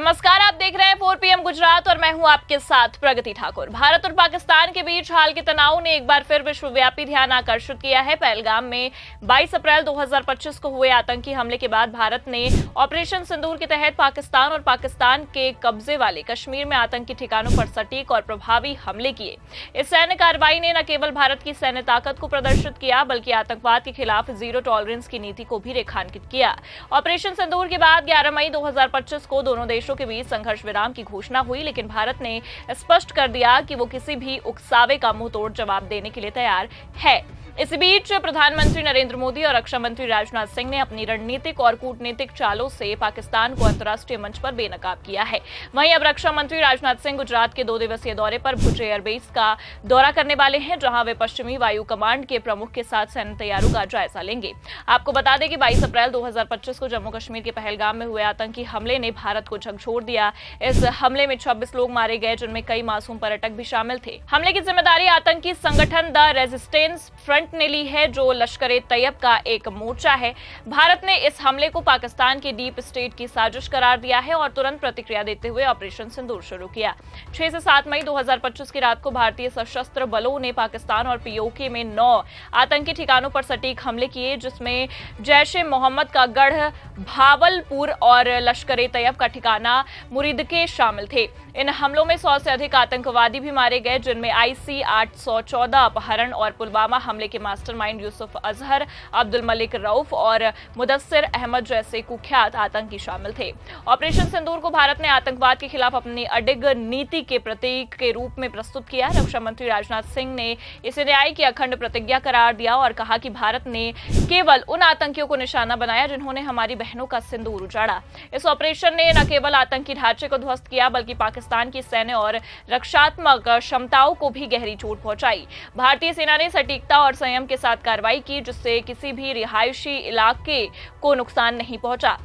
नमस्कार, आप देख रहे हैं 4 PM गुजरात और मैं हूं आपके साथ प्रगति ठाकुर। भारत और पाकिस्तान के बीच हाल के तनाव ने एक बार फिर विश्वव्यापी ध्यान आकर्षित किया है। पहलगाम में 22 अप्रैल 2025 को हुए आतंकी हमले के बाद भारत ने ऑपरेशन सिंदूर के तहत पाकिस्तान और पाकिस्तान के कब्जे वाले कश्मीर में आतंकी ठिकानों पर सटीक और प्रभावी हमले किए। इस सैन्य कार्रवाई ने न केवल भारत की सैन्य ताकत को प्रदर्शित किया बल्कि आतंकवाद के खिलाफ जीरो टॉलरेंस की नीति को भी रेखांकित किया। ऑपरेशन सिंदूर के बाद 11 मई 2025 को दोनों देशों के बीच संघर्ष विराम की घोषणा हुई, लेकिन भारत ने स्पष्ट कर दिया कि वो किसी भी उकसावे का मुंहतोड़ जवाब देने के लिए तैयार है। इस बीच प्रधानमंत्री नरेंद्र मोदी और रक्षा मंत्री राजनाथ सिंह ने अपनी रणनीतिक और कूटनीतिक चालों से पाकिस्तान को अंतर्राष्ट्रीय मंच पर बेनकाब किया है। वहीं अब रक्षा मंत्री राजनाथ सिंह गुजरात के 2 दिवसीय दौरे पर भुज एयरबेस का दौरा करने वाले हैं, जहां वे पश्चिमी वायु कमांड के प्रमुख के साथ सैन्य तैयारियों का जायजा लेंगे। आपको बता दें कि 22 अप्रैल 2025 को जम्मू कश्मीर के पहलगाम में हुए आतंकी हमले ने भारत को झकझोर दिया। इस हमले में 26 लोग मारे गए, जिनमें कई मासूम पर्यटक भी शामिल थे। हमले की जिम्मेदारी आतंकी संगठन द रेजिस्टेंस फ्रंट ने ली है, जो लश्कर-ए-तैयब का एक मोर्चा है। भारत ने इस हमले को पाकिस्तान की डीप स्टेट की साजिश करार दिया है और तुरंत प्रतिक्रिया देते हुए ऑपरेशन सिंदूर शुरू किया। 6 से 7 मई 2025 की रात को भारतीय सशस्त्र बलों ने पाकिस्तान और पीओके में 9 आतंकी ठिकानों पर सटीक हमले किए, जिसमें जैश-ए-मोहम्मद का गढ़ भावलपुर और लश्कर-ए-तैयब का ठिकाना मुरीदके शामिल थे। इन हमलों में 100 से अधिक आतंकवादी भी मारे गए, जिनमें IC 814 अपहरण और पुलवामा हमले के मास्टरमाइंड यूसुफ अजहर, अब्दुल मलिक रऊफ और मुदस्सिर अहमद जैसे कुख्यात आतंकी शामिल थे। ऑपरेशन सिंदूर को भारत ने आतंकवाद के खिलाफ अपनी अडिग नीति के प्रतीक के रूप में प्रस्तुत किया। रक्षा मंत्री राजनाथ सिंह ने इसे न्याय की अखंड प्रतिज्ञा करार दिया और कहा कि भारत ने केवल उन आतंकियों को निशाना बनाया जिन्होंने हमारी बहनों का सिंदूर उजाड़ा। इस ऑपरेशन ने न केवल आतंकी ढांचे को ध्वस्त किया बल्कि पाकिस्तान की सैन्य और रक्षात्मक क्षमताओं को भी गहरी चोट पहुंचाई। भारतीय सेना ने सटीकता और संयम के साथ कार्रवाई की, जिससे किसी भी रिहायशी इलाके को नुकसान नहीं पहुंचा।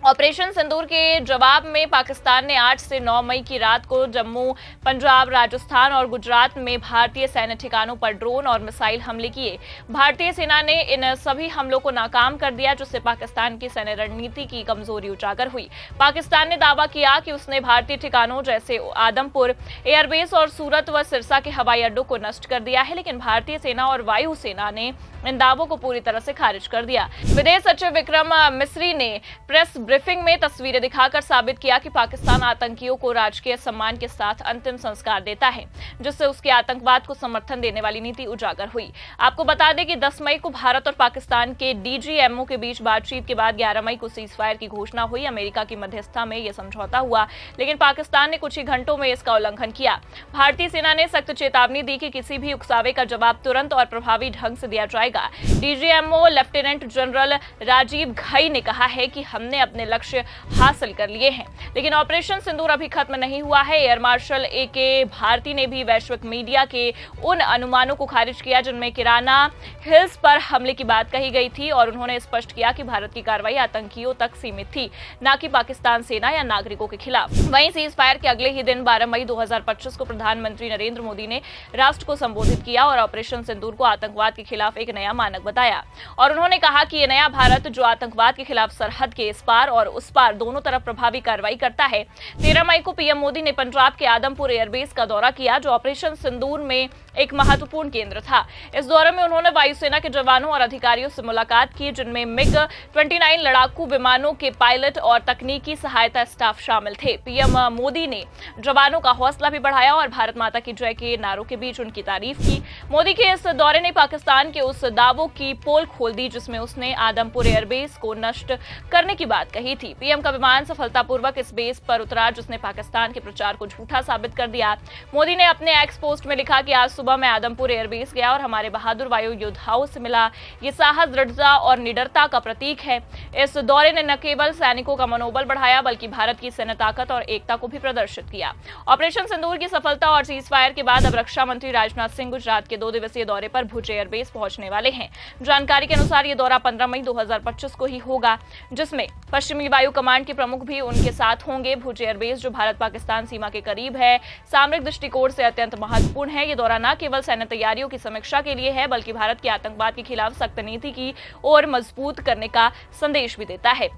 ऑपरेशन सिंदूर के जवाब में पाकिस्तान ने 8 से 9 मई की रात को जम्मू, पंजाब, राजस्थान और गुजरात में भारतीय सैन्य ठिकानों पर ड्रोन और मिसाइल हमले किए। भारतीय सेना ने इन सभी हमलों को नाकाम कर दिया, जिससे पाकिस्तान की सैन्य रणनीति की कमजोरी उजागर हुई। पाकिस्तान ने दावा किया कि उसने भारतीय ठिकानों जैसे आदमपुर एयरबेस और सूरत व सिरसा के हवाई अड्डों को नष्ट कर दिया है, लेकिन भारतीय सेना और वायु सेना ने इन दावों को पूरी तरह से खारिज कर दिया। विदेश सचिव विक्रम मिस्री ने प्रेस ब्रीफिंग में तस्वीरें दिखाकर साबित किया कि पाकिस्तान आतंकियों को राजकीय सम्मान के साथ अंतिम संस्कार देता है, जिससे उसके आतंकवाद को समर्थन देने वाली नीति उजागर हुई। आपको बता दें कि 10 मई को भारत और पाकिस्तान के DGMO के बीच बातचीत के बाद 11 मई को सीजफायर की घोषणा हुई। अमेरिका की मध्यस्थता में यह समझौता हुआ, लेकिन पाकिस्तान ने कुछ ही घंटों में इसका उल्लंघन किया। भारतीय सेना ने सख्त चेतावनी दी कि किसी भी उकसावे का जवाब तुरंत और प्रभावी ढंग से दिया जाएगा। DGMO lieutenant general Rajiv Ghai ने कहा है कि हमने अपने लक्ष्य हासिल कर लिए हैं, लेकिन ऑपरेशन सिंदूर अभी खत्म नहीं हुआ है। एयर मार्शल AK भारती ने भी वैश्विक मीडिया के उन अनुमानों को खारिज किया जिनमें किराना हिल्स पर हमले की बात कही गई थी, और उन्होंने स्पष्ट किया कि भारत की कार्रवाई आतंकियों तक सीमित थी, न कि पाकिस्तान सेना या नागरिकों के खिलाफ। वहीं सीज फायर के अगले ही दिन 12 मई 2025 को प्रधानमंत्री नरेंद्र मोदी ने राष्ट्र को संबोधित किया और ऑपरेशन सिंदूर को आतंकवाद के खिलाफ एक नया मानक बताया। और उन्होंने कहा कि ये नया भारत, जो आतंकवाद के खिलाफ सरहद के इस पार और उस पार दोनों तरफ प्रभावी कार्रवाई करता है। 13 मई को PM मोदी ने पंजाब के आदमपुर एयरबेस का दौरा किया, जो ऑपरेशन सिंदूर में एक महत्वपूर्ण केंद्र था। इस दौरे में उन्होंने वायुसेना के जवानों और अधिकारियों से मुलाकात की, जिनमें MiG-29 लड़ाकू विमानों के पायलट और तकनीकी सहायता स्टाफ शामिल थे। PM मोदी ने जवानों का हौसला भी बढ़ाया और भारत माता की जय के नारों के बीच उनकी तारीफ की। मोदी के इस दौरे ने पाकिस्तान के उस दावों की पोल खोल दी जिसमें उसने आदमपुर एयरबेस को नष्ट करने की बात कही थी। PM का विमान सफलतापूर्वक इस बेस पर उतरा, जिसने पाकिस्तान के प्रचार को झूठा साबित कर दिया। मोदी ने अपने एक्स पोस्ट में लिखा कि आज सुबह मैं आदमपुर एयरबेस गया और हमारे बहादुर वायु योद्धाओं से मिला। ये साहस, दृढ़ता और निडरता का प्रतीक है। इस दौरे ने न केवल सैनिकों का मनोबल बढ़ाया बल्कि भारत की सैन्य ताकत और एकता को भी प्रदर्शित किया। ऑपरेशन सिंदूर की सफलता और सीज फायर के बाद अब रक्षा मंत्री राजनाथ सिंह गुजरात के 2 दिवसीय दौरे पर भुज एयरबेस पहुंचने वाले हैं। जानकारी के अनुसार ये दौरा 15 मई 2025 को ही होगा, जिसमें पश्चिमी वायु कमांड के प्रमुख भी उनके साथ होंगे। भुज एयरबेस, जो भारत पाकिस्तान सीमा के करीब है, सामरिक दृष्टिकोण से अत्यंत महत्वपूर्ण है। ये दौरा न केवल सैन्य तैयारियों की समीक्षा के लिए है बल्कि भारत के आतंकवाद के खिलाफ सख्त नीति की ओर मजबूत करने का संदेश भी देता है।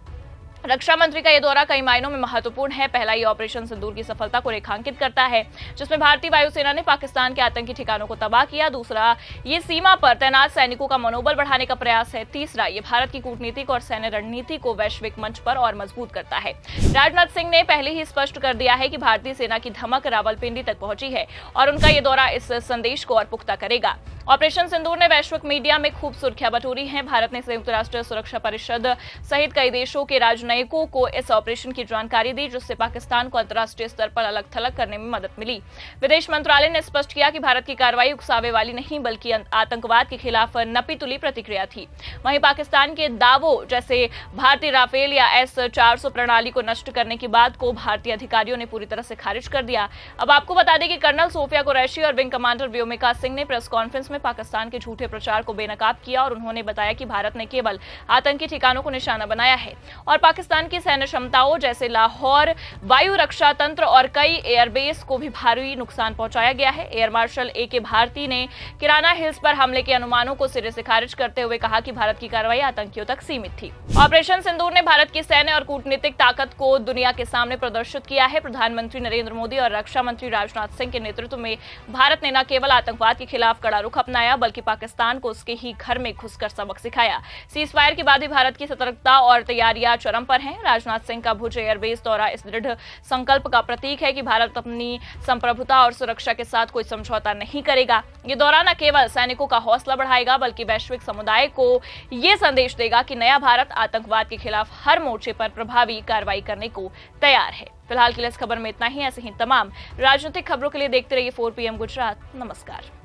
रक्षा मंत्री का यह दौरा कई मायनों में महत्वपूर्ण है। पहला, ये ऑपरेशन सिंदूर की सफलता को रेखांकित करता है, जिसमें भारतीय वायुसेना ने पाकिस्तान के आतंकी ठिकानों को तबाह किया। दूसरा, ये सीमा पर तैनात सैनिकों का मनोबल बढ़ाने का प्रयास है। तीसरा, ये भारत की कूटनीतिक और सैन्य रणनीति को वैश्विक मंच पर और मजबूत करता है। राजनाथ सिंह ने पहले ही स्पष्ट कर दिया है कि भारतीय सेना की धमक रावलपिंडी तक पहुंची है और उनका ये दौरा इस संदेश को और पुख्ता करेगा। ऑपरेशन सिंदूर ने वैश्विक मीडिया में खूब सुर्खियां बटोरी हैं। भारत ने संयुक्त राष्ट्र सुरक्षा परिषद सहित कई देशों के राजनयिकों को इस ऑपरेशन की जानकारी दी, जिससे पाकिस्तान को अंतर्राष्ट्रीय स्तर पर अलग थलग करने में मदद मिली। विदेश मंत्रालय ने स्पष्ट किया कि भारत की कार्रवाई उकसावे वाली नहीं, बल्कि आतंकवाद के खिलाफ नपी-तुली प्रतिक्रिया थी। वहीं पाकिस्तान के दावों जैसे भारतीय राफेल या S-400 प्रणाली को नष्ट करने की बात को भारतीय अधिकारियों ने पूरी तरह से खारिज कर दिया। अब आपको बता दें कि कर्नल सोफिया कुरैशी और विंग कमांडर व्योमिका सिंह ने प्रेस कॉन्फ्रेंस में पाकिस्तान के झूठे प्रचार को बेनकाब किया और उन्होंने बताया कि भारत ने केवल आतंकी ठिकानों को निशाना बनाया है और पाकिस्तान की सैन्य क्षमताओं जैसे लाहौर वायु रक्षा तंत्र और कई एयरबेस को भी भारी नुकसान पहुंचाया गया है। Air marshal A.K. भारती ने किराना हिल्स पर हमले के अनुमानों को सिरे से खारिज करते हुए कहा कि भारत की कार्रवाई आतंकियों तक सीमित थी। ऑपरेशन सिंदूर ने भारत की सैन्य और कूटनीतिक ताकत को दुनिया के सामने प्रदर्शित किया है। प्रधानमंत्री नरेंद्र मोदी और रक्षा मंत्री राजनाथ सिंह के नेतृत्व में भारत ने न केवल आतंकवाद के खिलाफ कड़ा रुख अपनाया, बल्कि पाकिस्तान को उसके ही घर में घुसकर सबक सिखाया। सीज फायर के बाद भी भारत की सतर्कता और तैयारियां चरम पर हैं। राजनाथ सिंह का भुज एयरबेस दौरा इस दृढ़ संकल्प का प्रतीक है कि भारत अपनी संप्रभुता और सुरक्षा के साथ कोई समझौता नहीं करेगा। ये दौरा न केवल सैनिकों का हौसला बढ़ाएगा, बल्कि वैश्विक समुदाय को ये संदेश देगा कि नया भारत आतंकवाद के खिलाफ हर मोर्चे पर प्रभावी कार्रवाई करने को तैयार है। फिलहाल के लिए इस खबर में इतना ही। ऐसे ही तमाम राजनीतिक खबरों के लिए देखते रहिए 4 PM गुजरात। नमस्कार।